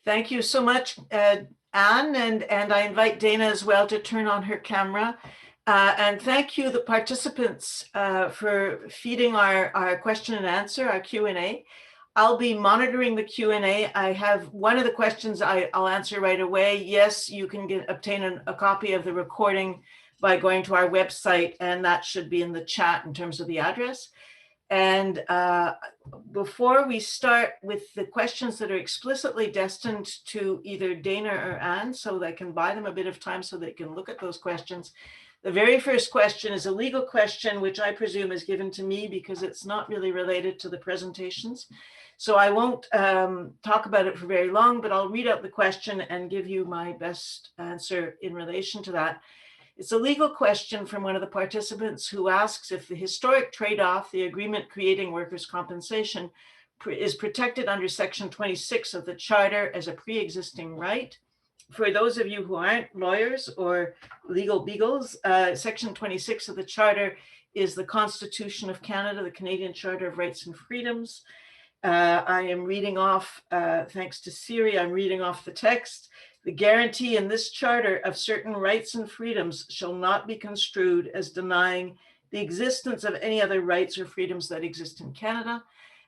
Thank you so much, Anne, and I invite Dana as well to turn on her camera. And thank you, the participants, for feeding our question and answer, our Q&A. I'll be monitoring the Q&A. I have one of the questions I'll answer right away. Yes, you can obtain a copy of the recording by going to our website, and that should be in the chat in terms of the address. And before we start with the questions that are explicitly destined to either Dana or Anne, so that I can buy them a bit of time so they can look at those questions. The very first question is a legal question, which I presume is given to me because it's not really related to the presentations. So I won't talk about it for very long, but I'll read out the question and give you my best answer in relation to that. It's a legal question from one of the participants who asks if the historic trade-off, the agreement creating workers' compensation, is protected under Section 26 of the Charter as a pre-existing right. For those of you who aren't lawyers or legal beagles, Section 26 of the Charter is the Constitution of Canada, the Canadian Charter of Rights and Freedoms. I am reading off, thanks to Siri, I'm reading off the text. The guarantee in this charter of certain rights and freedoms shall not be construed as denying the existence of any other rights or freedoms that exist in Canada.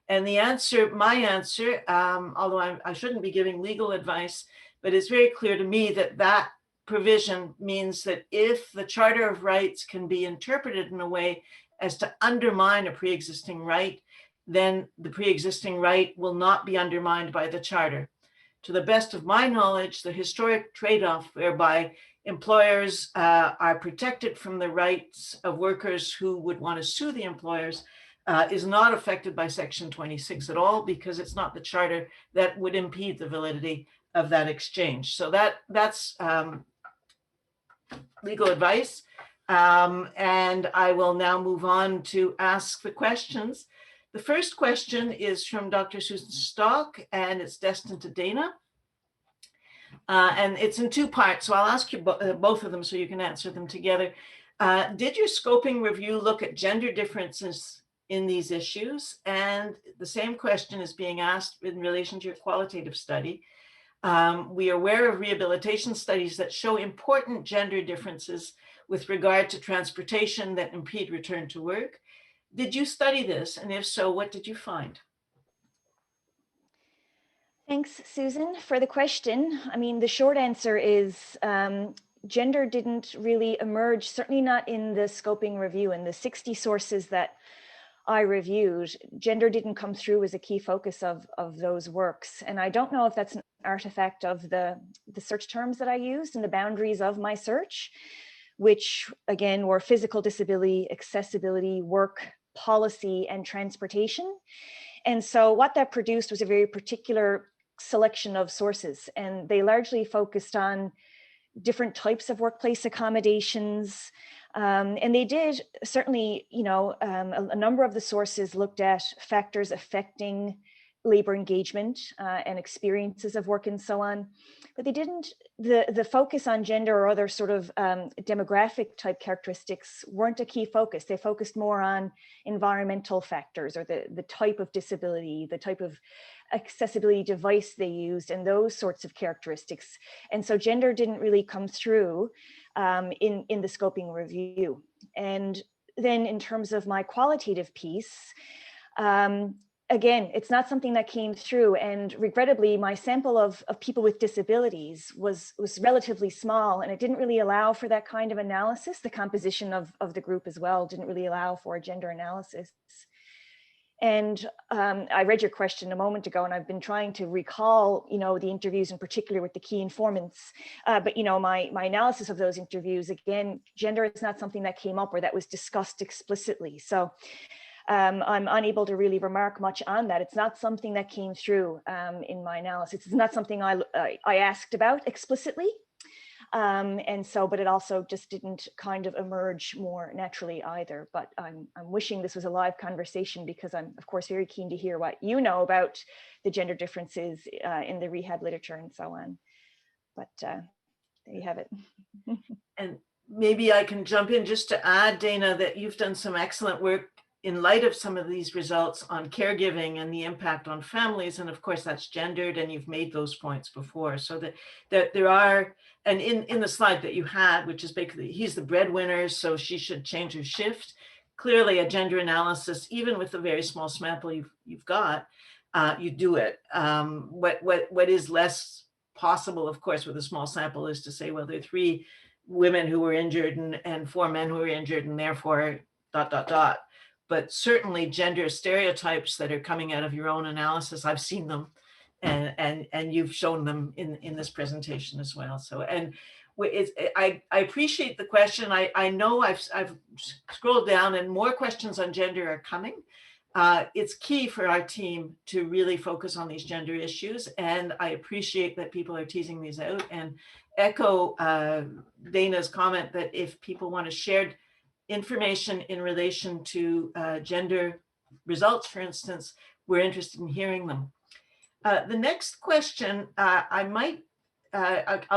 And the answer, my answer, although I shouldn't be giving legal advice, but it's very clear to me that that provision means that if the Charter of Rights can be interpreted in a way as to undermine a pre-existing right, then the pre-existing right will not be undermined by the Charter. To the best of my knowledge, the historic trade-off whereby employers are protected from the rights of workers who would want to sue the employers is not affected by Section 26 at all, because it's not the Charter that would impede the validity of that exchange. So that's legal advice. And I will now move on to ask the questions. The first question is from Dr. Susan Stock, and it's destined to Dana. And it's in two parts, so I'll ask you both of them so you can answer them together. Did your scoping review look at gender differences in these issues? And the same question is being asked in relation to your qualitative study. We are aware of rehabilitation studies that show important gender differences with regard to transportation that impede return to work. Did you study this? And if so, what did you find? Thanks, Susan, for the question. I mean, the short answer is gender didn't really emerge, certainly not in the scoping review. In the 60 sources that I reviewed, gender didn't come through as a key focus of those works. And I don't know if that's an artifact of the search terms that I used and the boundaries of my search, which again were physical disability, accessibility, work, policy, and transportation. And so what that produced was a very particular selection of sources, and they largely focused on different types of workplace accommodations. And they did certainly, a number of the sources looked at factors affecting labor engagement and experiences of work and so on, but they didn't, the focus on gender or other sort of demographic type characteristics weren't a key focus. They focused more on environmental factors or the type of disability, the type of accessibility device they used, and those sorts of characteristics. And so gender didn't really come through in the scoping review. And then in terms of my qualitative piece, again, it's not something that came through, and regrettably, my sample of people with disabilities was relatively small, and it didn't really allow for that kind of analysis. The composition of the group as well didn't really allow for a gender analysis. And I read your question a moment ago, and I've been trying to recall, the interviews in particular with the key informants. But my analysis of those interviews, again, gender is not something that came up or that was discussed explicitly. So I'm unable to really remark much on that. It's not something that came through in my analysis. It's not something I asked about explicitly. And so, but it also just didn't kind of emerge more naturally either. But I'm wishing this was a live conversation, because I'm of course very keen to hear what you know about the gender differences in the rehab literature and so on. But there you have it. And maybe I can jump in just to add, Dana, that you've done some excellent work in light of some of these results on caregiving and the impact on families, and of course that's gendered, and you've made those points before, so that there are, and in the slide that you had, which is basically he's the breadwinner, so she should change her shift. Clearly, a gender analysis, even with the very small sample you've got, you do it. What is less possible, of course, with a small sample is to say, well, there are 3 women who were injured and 4 men who were injured, and therefore ... But certainly gender stereotypes that are coming out of your own analysis, I've seen them, and you've shown them in this presentation as well. So, and I appreciate the question. I know I've scrolled down and more questions on gender are coming. It's key for our team to really focus on these gender issues, and I appreciate that people are teasing these out, and echo Dana's comment that if people want to share information in relation to gender results, for instance, we're interested in hearing them. The next question, I'll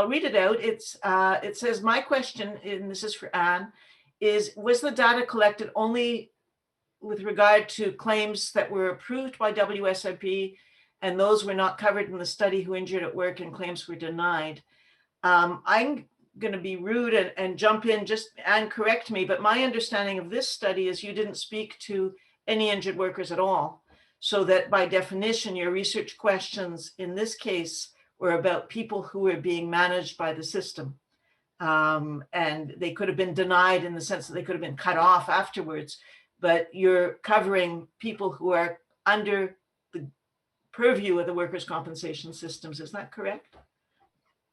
read it out. It says, my question, and this is for Anne, is, was the data collected only with regard to claims that were approved by WSIB and those were not covered in the study who injured at work and claims were denied? I'm going to be rude and jump in just and correct me, but my understanding of this study is you didn't speak to any injured workers at all, so that by definition your research questions in this case were about people who were being managed by the system, and they could have been denied in the sense that they could have been cut off afterwards, but you're covering people who are under the purview of the workers' compensation systems. Is that correct?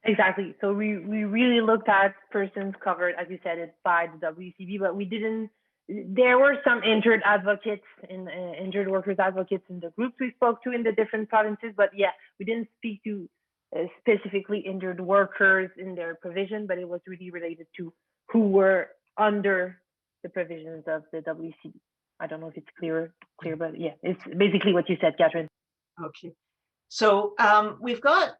Exactly. So we really looked at persons covered, as you said, it by the WCB, but we didn't. There were some injured advocates and injured workers advocates in the groups we spoke to in the different provinces, but yeah, we didn't speak to specifically injured workers in their provision, but it was really related to who were under the provisions of the WCB. I don't know if it's clear, but yeah, it's basically what you said, Catherine. Okay. So we've got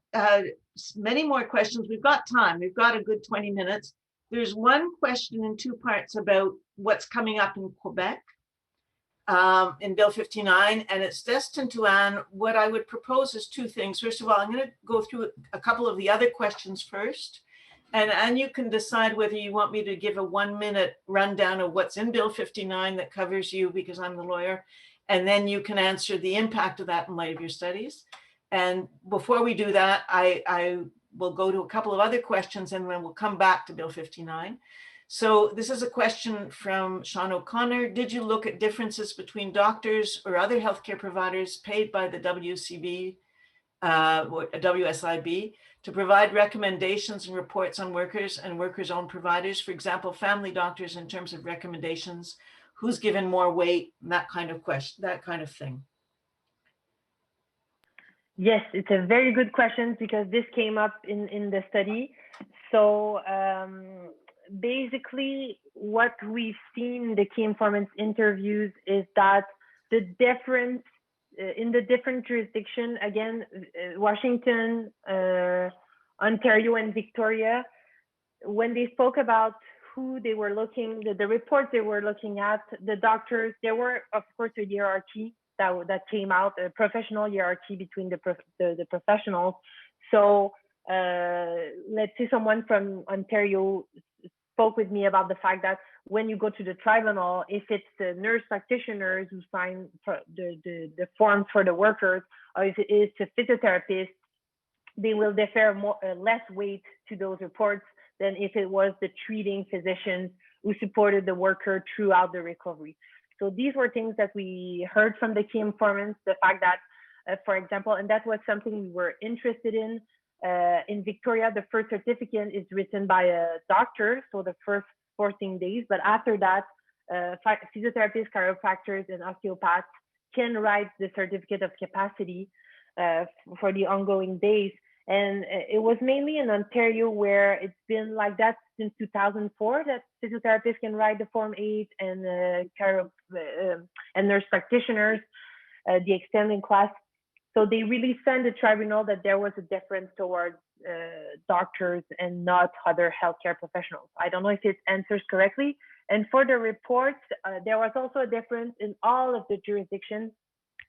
many more questions. We've got time. We've got a good 20 minutes. There's one question in 2 parts about what's coming up in Quebec in Bill 59, and it's destined to Anne. What I would propose is 2 things. First of all, I'm going to go through a couple of the other questions first, and you can decide whether you want me to give a 1-minute rundown of what's in Bill 59 that covers you, because I'm the lawyer, and then you can answer the impact of that in light of your studies. And before we do that, I will go to a couple of other questions, and then we'll come back to Bill 59. So this is a question from Sean O'Connor. Did you look at differences between doctors or other healthcare providers paid by the WCB or WSIB to provide recommendations and reports on workers and workers-owned providers? For example, family doctors in terms of recommendations, who's given more weight, that kind of question, that kind of thing. Yes, it's a very good question because this came up in the study. So basically what we've seen in the key informants interviews is that the difference in the different jurisdictions, again, Washington, Ontario, and Victoria, when they spoke about who they were looking, the reports they were looking at, the doctors, there were, of course, a hierarchy that came out, a professional hierarchy between the professionals. So let's say someone from Ontario spoke with me about the fact that when you go to the tribunal, if it's the nurse practitioners who sign the forms for the workers, or if it is the physiotherapist, they will defer less weight to those reports than if it was the treating physicians who supported the worker throughout the recovery. So these were things that we heard from the key informants, the fact that, for example, and that was something we were interested in. In Victoria, the first certificate is written by a doctor, so the first 14 days, but after that, physiotherapists, chiropractors, and osteopaths can write the certificate of capacity for the ongoing days. And it was mainly in Ontario where it's been like that since 2004 that physiotherapists can write the Form 8 and nurse practitioners, the extending class. So they really sent the tribunal that there was a difference towards doctors and not other healthcare professionals. I don't know if it answers correctly. And for the reports, there was also a difference in all of the jurisdictions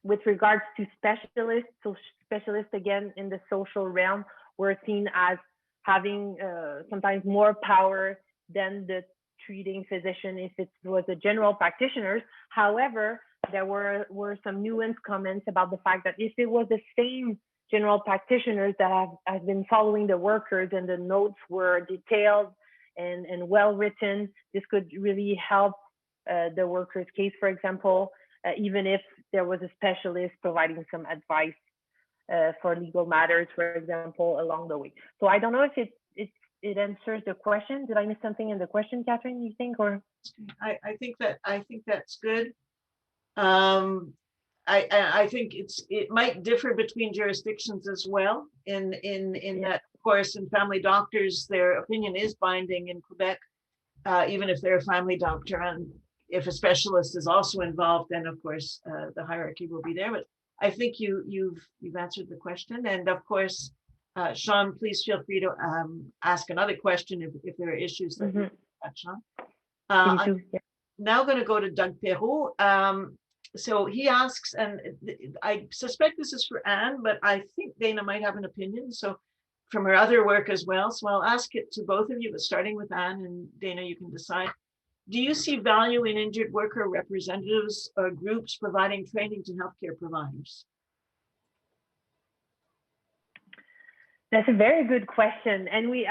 with regards to specialists. So specialists, again, in the social realm, were seen as having sometimes more power than the treating physician if it was a general practitioner. However, there were some nuanced comments about the fact that if it was the same general practitioners that have been following the workers and the notes were detailed and well written, this could really help the workers' case, for example, even if there was a specialist providing some advice for legal matters, for example, along the way. So I don't know if it answers the question. Did I miss something in the question, Catherine, you think? Or I think that's good. I think it might differ between jurisdictions as well. In that, of course, in family doctors, their opinion is binding in Quebec, even if they're a family doctor. And if a specialist is also involved, then of course the hierarchy will be there. But I think you've answered the question. And of course, Sean, please feel free to ask another question if there are issues that you touch on. I'm now going to go to Doug Perrault. So he asks, and I suspect this is for Anne, but I think Dana might have an opinion. So from her other work as well. So I'll ask it to both of you, but starting with Anne, and Dana, you can decide. Do you see value in injured worker representatives or groups providing training to healthcare providers? That's a very good question. And we,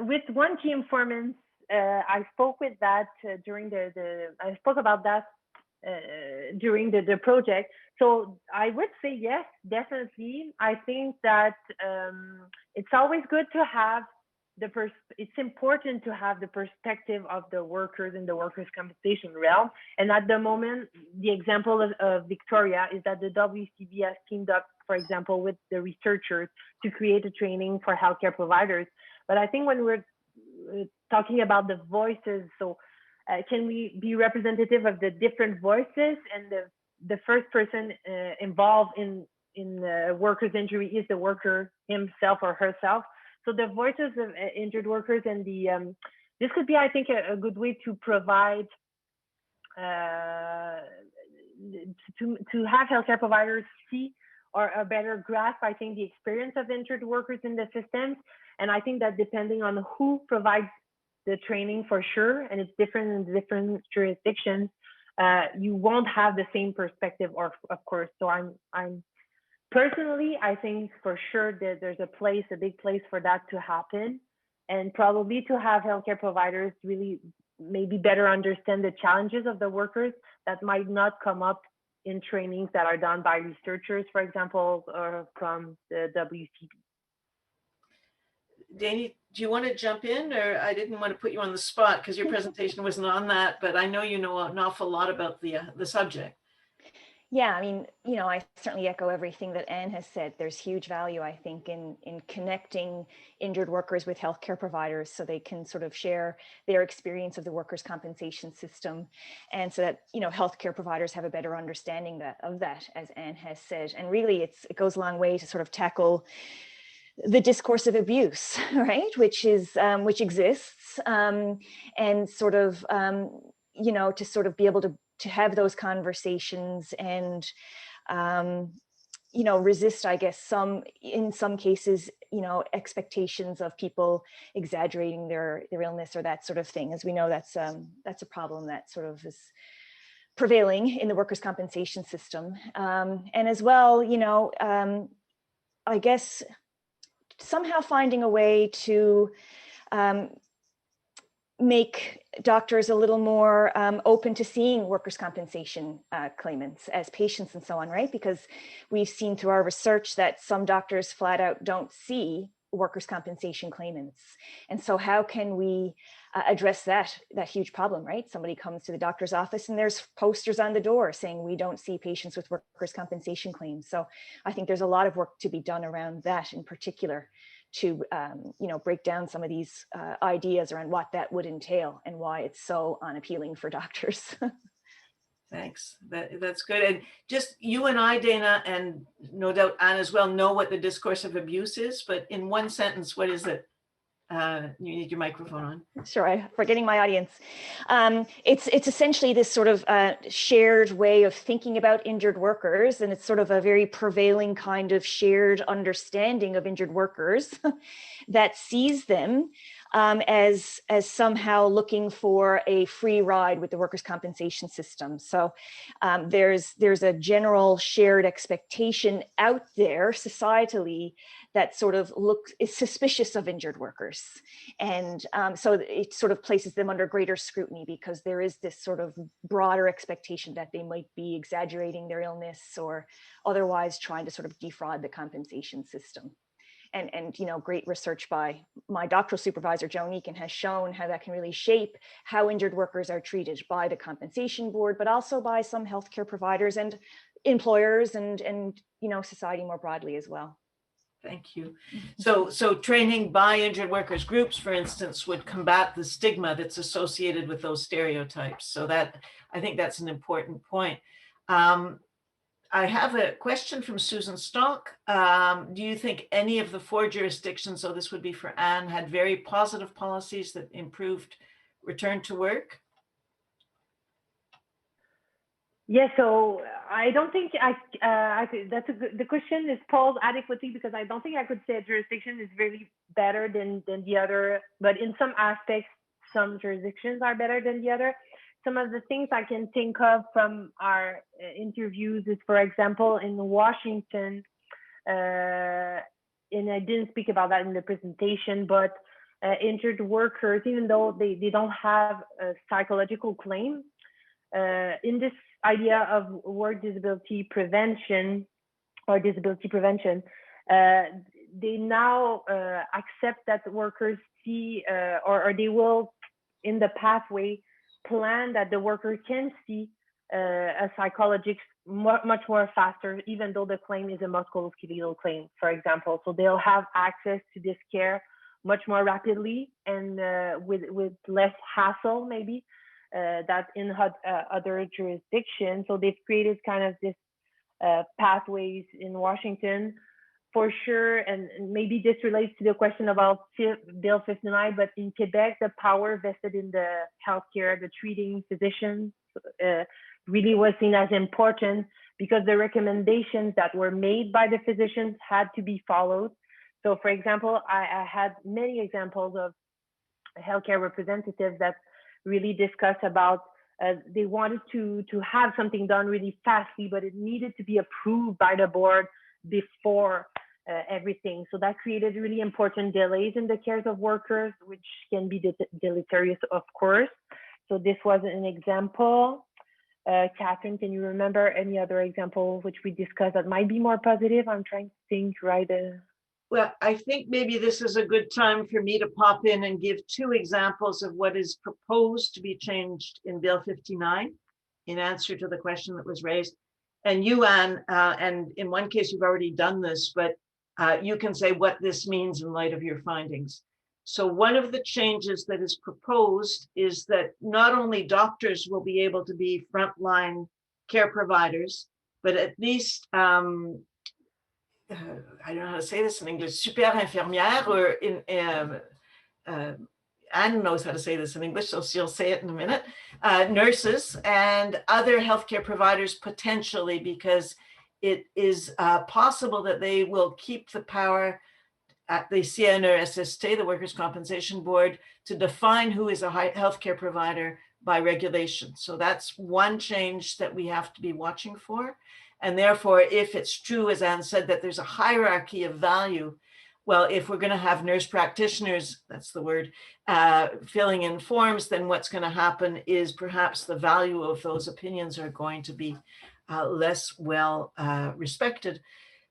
with one key informant, I spoke with that during I spoke about that during the project. So I would say yes, definitely. I think that it's always good to have it's important to have the perspective of the workers in the workers' compensation realm. And at the moment, the example of Victoria is that the WCB has teamed up, for example, with the researchers to create a training for healthcare providers. But I think when we're talking about the voices, so can we be representative of the different voices? And the first person involved in workers' injury is the worker himself or herself. So the voices of injured workers and this could be, I think, a good way to provide to have healthcare providers see or a better grasp, I think, the experience of injured workers in the systems. And I think that depending on who provides the training, for sure, and it's different in different jurisdictions, you won't have the same perspective, or of course. So I'm personally, I think for sure that there's a big place for that to happen, and probably to have healthcare providers really maybe better understand the challenges of the workers that might not come up in trainings that are done by researchers, for example, or from the WCB. Dani, do you want to jump in? Or I didn't want to put you on the spot because your presentation wasn't on that, but I know you know an awful lot about the subject. Yeah, I mean, I certainly echo everything that Anne has said. There's huge value, I think, in connecting injured workers with healthcare providers so they can sort of share their experience of the workers' compensation system, and so that, healthcare providers have a better understanding of that, as Anne has said. And really, it goes a long way to sort of tackle the discourse of abuse, right, which exists, and sort of, to sort of be able to have those conversations and, resist, I guess, in some cases, expectations of people exaggerating their illness or that sort of thing. As we know, that's a problem that sort of is prevailing in the workers' compensation system. And as well, I guess, somehow finding a way to make doctors a little more open to seeing workers' compensation claimants as patients and so on, right? Because we've seen through our research that some doctors flat out don't see workers' compensation claimants. And so how can we address that huge problem, right? Somebody comes to the doctor's office and there's posters on the door saying we don't see patients with workers' compensation claims. So I think there's a lot of work to be done around that in particular, to break down some of these ideas around what that would entail and why it's so unappealing for doctors. Thanks. That's good. And just you and I, Dana, and no doubt Anne as well, know what the discourse of abuse is, but in one sentence, what is it? You need your microphone on. Sure, I'm forgetting my audience. It's essentially this sort of shared way of thinking about injured workers, and it's sort of a very prevailing kind of shared understanding of injured workers that sees them as somehow looking for a free ride with the workers' compensation system. So there's a general shared expectation out there societally that sort of is suspicious of injured workers. And so it sort of places them under greater scrutiny because there is this sort of broader expectation that they might be exaggerating their illness or otherwise trying to sort of defraud the compensation system. And great research by my doctoral supervisor, Joan Eakin, has shown how that can really shape how injured workers are treated by the compensation board, but also by some healthcare providers and employers and society more broadly as well. Thank you. So training by injured workers groups, for instance, would combat the stigma that's associated with those stereotypes. So that, I think that's an important point. I have a question from Susan Stock. Do you think any of the 4 jurisdictions, so this would be for Anne, had very positive policies that improved return to work? Yeah, so I don't think the question is posed adequately because I don't think I could say a jurisdiction is really better than the other, but in some aspects, some jurisdictions are better than the other. Some of the things I can think of from our interviews is, for example, in Washington, and I didn't speak about that in the presentation, but injured workers, even though they don't have a psychological claim, in this idea of work disability prevention or disability prevention, they now accept that workers see or they will in the pathway plan that the worker can see a psychologist much more faster, even though the claim is a musculoskeletal claim, for example. So they'll have access to this care much more rapidly and with less hassle maybe that in other jurisdictions. So they've created kind of this pathways in Washington for sure. And maybe this relates to the question about Bill 59, but in Quebec, the power vested in the healthcare, the treating physicians really was seen as important because the recommendations that were made by the physicians had to be followed. So for example, I had many examples of healthcare representatives that really discussed about they wanted to have something done really fastly, but it needed to be approved by the board before everything. So that created really important delays in the cares of workers, which can be deleterious, of course. So this was an example. Catherine, can you remember any other example which we discussed that might be more positive? I'm trying to think, right? Well, I think maybe this is a good time for me to pop in and give 2 examples of what is proposed to be changed in Bill 59 in answer to the question that was raised. And you, Anne, and in one case you've already done this, but you can say what this means in light of your findings. So one of the changes that is proposed is that not only doctors will be able to be frontline care providers, but at least I don't know how to say this in English, super infirmière, or Anne knows how to say this in English, so she'll say it in a minute, nurses and other healthcare providers potentially, because it is possible that they will keep the power at the CNRSST, the Workers' Compensation Board, to define who is a healthcare provider by regulation. So that's one change that we have to be watching for. And therefore, if it's true, as Anne said, that there's a hierarchy of value, well, if we're going to have nurse practitioners, that's the word, filling in forms, then what's going to happen is perhaps the value of those opinions are going to be less well respected.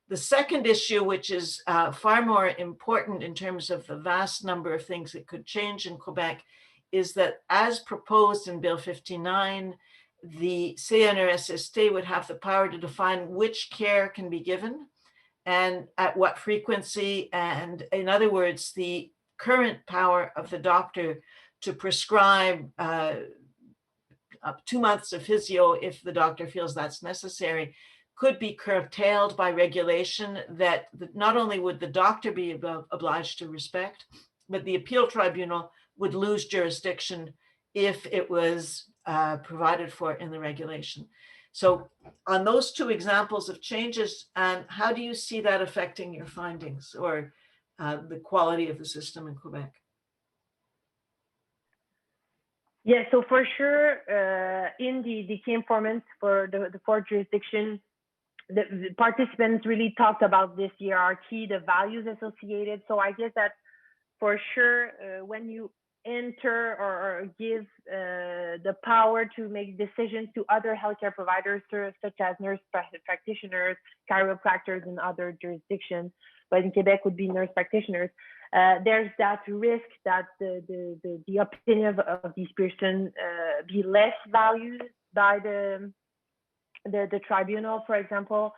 The second issue, which is far more important in terms of the vast number of things that could change in Quebec, is that as proposed in Bill 59, the CNRSST would have the power to define which care can be given and at what frequency. And in other words, the current power of the doctor to prescribe up 2 months of physio, if the doctor feels that's necessary, could be curtailed by regulation that not only would the doctor be obliged to respect, but the appeal tribunal would lose jurisdiction if it was provided for in the regulation. So on those two examples of changes, and how do you see that affecting your findings or the quality of the system in Quebec? Yeah, so for sure, in the key informants for the four jurisdictions, the participants really talked about this hierarchy, the values associated. So I guess that for sure, when you enter or give the power to make decisions to other healthcare providers, such as nurse practitioners, chiropractors in other jurisdictions, but in Quebec would be nurse practitioners, there's that risk that the opinion of these persons be less valued by the tribunal, for example.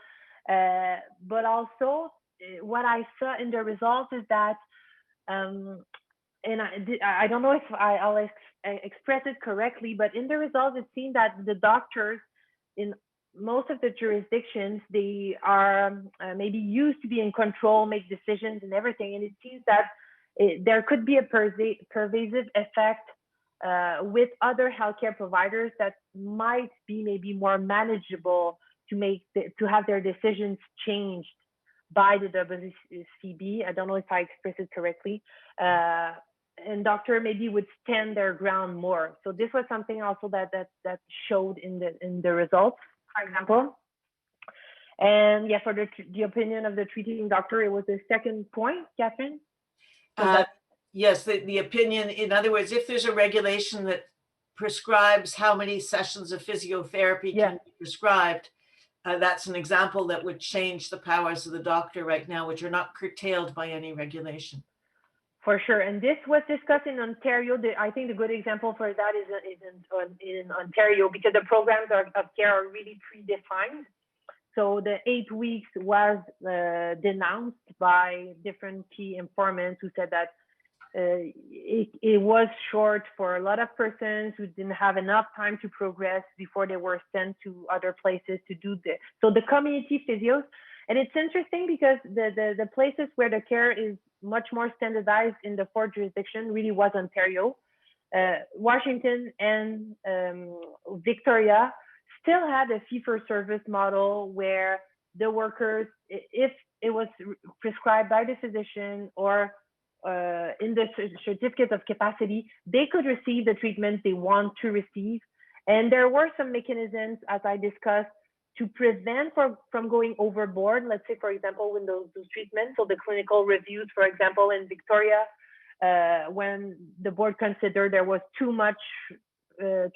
But also, what I saw in the results is that, and I don't know if I'll express it correctly, but in the results, it seemed that the doctors in most of the jurisdictions, they are maybe used to be in control, make decisions and everything. And it seems that there could be a pervasive effect with other healthcare providers that might be maybe more manageable to have their decisions changed by the WCB. I don't know if I expressed it correctly. And doctor maybe would stand their ground more. So this was something also that showed in the results, for example. And yeah, for the opinion of the treating doctor, it was the second point, Catherine. So yes, the opinion, in other words, if there's a regulation that prescribes how many sessions of physiotherapy can be prescribed, that's an example that would change the powers of the doctor right now, which are not curtailed by any regulation. For sure. And this was discussed in Ontario. I think the good example for that is in Ontario, because the programs of care are really predefined. So the 8 weeks was denounced by different key informants who said that it was short for a lot of persons who didn't have enough time to progress before they were sent to other places to do this. So the community physios, and it's interesting because the places where the care is much more standardized in the fourth jurisdiction really was Ontario. Washington and Victoria still had a fee-for-service model where the workers, if it was prescribed by the physician or in the certificate of capacity, they could receive the treatment they want to receive. And there were some mechanisms, as I discussed, to prevent from going overboard. Let's say, for example, when those treatments, so the clinical reviews, for example, in Victoria, when the board considered there was too much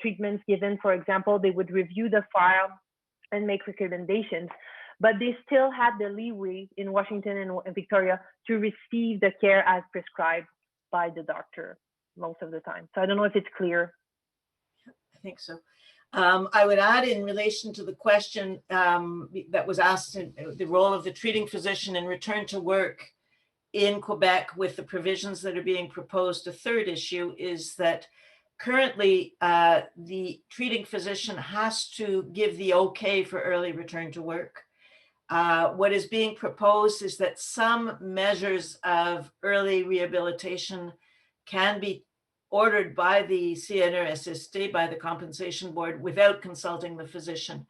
treatments given, for example, they would review the file and make recommendations. But they still had the leeway in Washington and Victoria to receive the care as prescribed by the doctor most of the time. So I don't know if it's clear. I think so. I would add, in relation to the question that was asked, the role of the treating physician in return to work in Quebec with the provisions that are being proposed, a third issue is that currently the treating physician has to give the okay for early return to work. What is being proposed is that some measures of early rehabilitation can be ordered by the CNRSST, by the compensation board, without consulting the physician.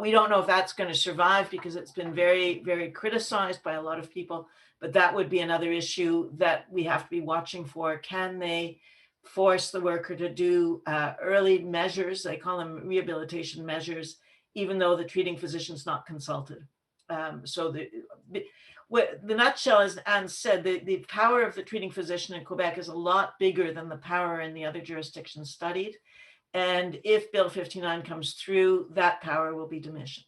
We don't know if that's going to survive because it's been very, very criticized by a lot of people, but that would be another issue that we have to be watching for. Can they force the worker to do early measures? They call them rehabilitation measures, even though the treating physician is not consulted. So the nutshell, as Anne said, the power of the treating physician in Quebec is a lot bigger than the power in the other jurisdictions studied. And if Bill 59 comes through, that power will be diminished.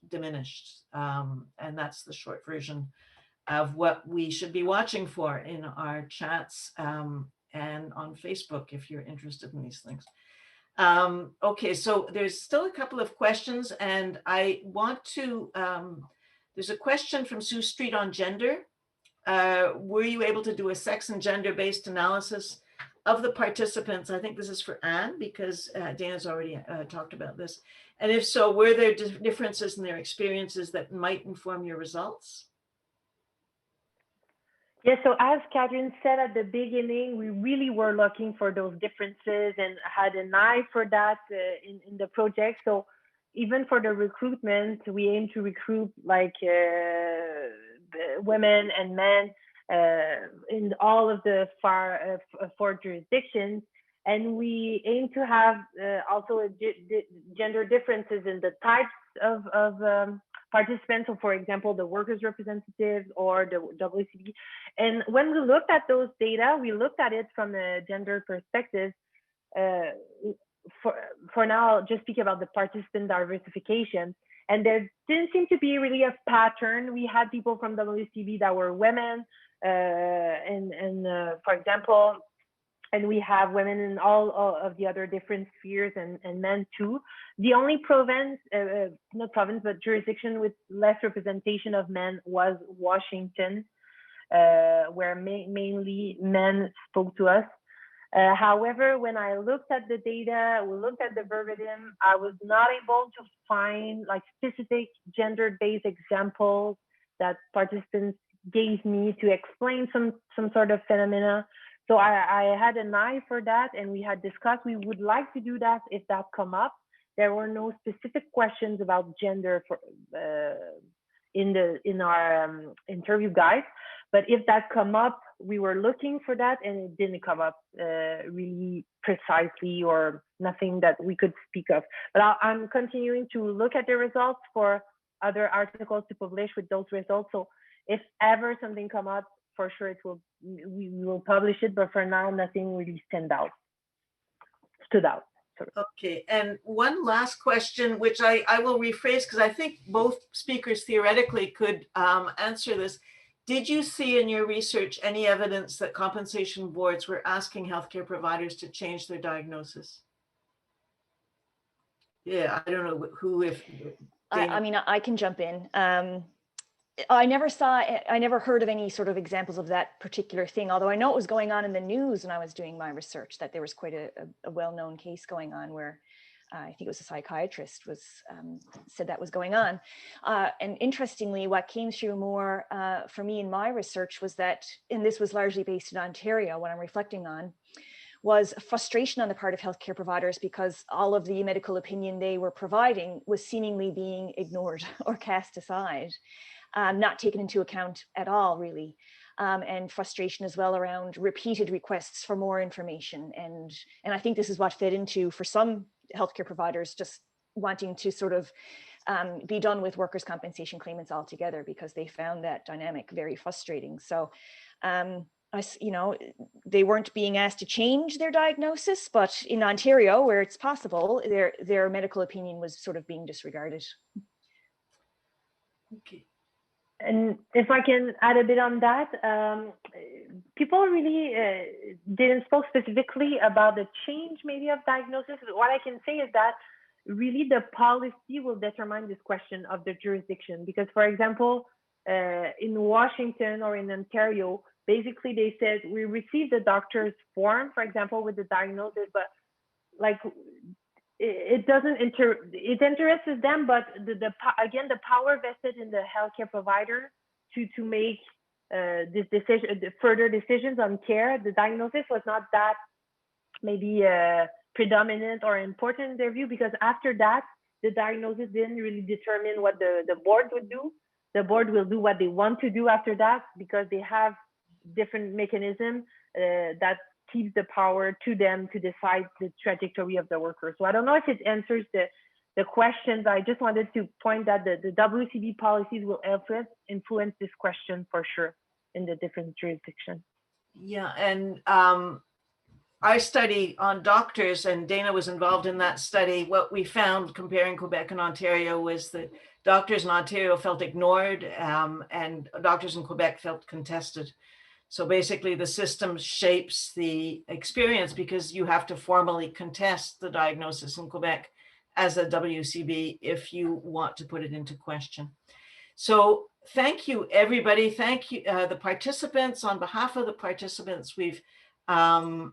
And that's the short version of what we should be watching for in our chats and on Facebook, if you're interested in these things. Okay, so there's still a couple of questions, and I want to, there's a question from Sue Street on gender. Were you able to do a sex and gender-based analysis of the participants? I think this is for Anne, because Dana's already talked about this. And if so, were there differences in their experiences that might inform your results? Yeah, so as Catherine said at the beginning, we really were looking for those differences and had an eye for that in the project. So even for the recruitment, we aim to recruit like women and men in all of the four jurisdictions. And we aim to have also gender differences in the types of participants. So for example, the workers' representatives or the WCB. And when we looked at those data, we looked at it from a gender perspective. For now, I'll just speak about the participant diversification. And there didn't seem to be really a pattern. We had people from WCB that were women, for example, and we have women in all of the other different spheres and men too. The only not province, but jurisdiction with less representation of men was Washington, where mainly men spoke to us. However, when I looked at the data, we looked at the verbatim, I was not able to find like specific gender-based examples that participants gave me to explain some sort of phenomena. So I had an eye for that, and we had discussed we would like to do that if that come up. There were no specific questions about gender in our interview guide, but if that come up, we were looking for that, and it didn't come up really precisely or nothing that we could speak of. But I'm continuing to look at the results for other articles to publish with those results. So if ever something come up, for sure we will publish it. But for now, nothing really stood out. Sorry. Okay, and one last question, which I will rephrase because I think both speakers theoretically could answer this. Did you see in your research any evidence that compensation boards were asking healthcare providers to change their diagnosis? Yeah, I don't know who, if I mean, I can jump in. I never heard of any sort of examples of that particular thing, although I know it was going on in the news when I was doing my research, that there was quite a well-known case going on where I think it was a psychiatrist said that was going on. And interestingly, what came through more for me in my research was that, and this was largely based in Ontario, what I'm reflecting on, was frustration on the part of healthcare providers because all of the medical opinion they were providing was seemingly being ignored or cast aside. Not taken into account at all, really. And frustration as well around repeated requests for more information. And I think this is what fed into, for some healthcare providers, just wanting to sort of be done with workers' compensation claimants altogether because they found that dynamic very frustrating. So, they weren't being asked to change their diagnosis, but in Ontario, where it's possible, their medical opinion was sort of being disregarded. Okay. And if I can add a bit on that, people really didn't spoke specifically about the change maybe of diagnosis. What I can say is that really the policy will determine this question of the jurisdiction. Because for example, in Washington or in Ontario, basically they said, we received the doctor's form, for example, with the diagnosis, but like, it doesn't it interests them, but again, the power vested in the healthcare provider to make this decision, further decisions on care. The diagnosis was not that maybe predominant or important in their view, because after that, the diagnosis didn't really determine what the board would do. The board will do what they want to do after that, because they have different mechanisms that keeps the power to them to decide the trajectory of the worker. So I don't know if it answers the questions. I just wanted to point that the WCB policies will influence this question for sure in the different jurisdictions. Yeah, and our study on doctors, and Dana was involved in that study, what we found comparing Quebec and Ontario was that doctors in Ontario felt ignored and doctors in Quebec felt contested. So basically the system shapes the experience because you have to formally contest the diagnosis in Quebec as a WCB if you want to put it into question. So thank you, everybody. Thank you, the participants. On behalf of the participants, I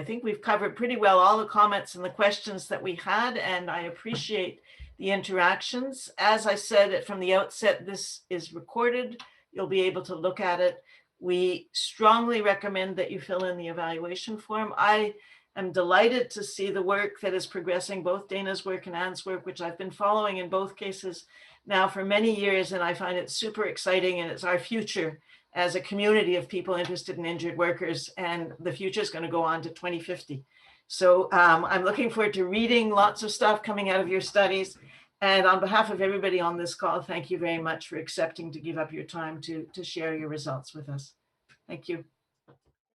think we've covered pretty well all the comments and the questions that we had, and I appreciate the interactions. As I said from the outset, this is recorded. You'll be able to look at it. We strongly recommend that you fill in the evaluation form. I am delighted to see the work that is progressing, both Dana's work and Anne's work, which I've been following in both cases now for many years, and I find it super exciting, and it's our future as a community of people interested in injured workers, and the future is going to go on to 2050. So I'm looking forward to reading lots of stuff coming out of your studies. And on behalf of everybody on this call, thank you very much for accepting to give up your time to share your results with us. Thank you.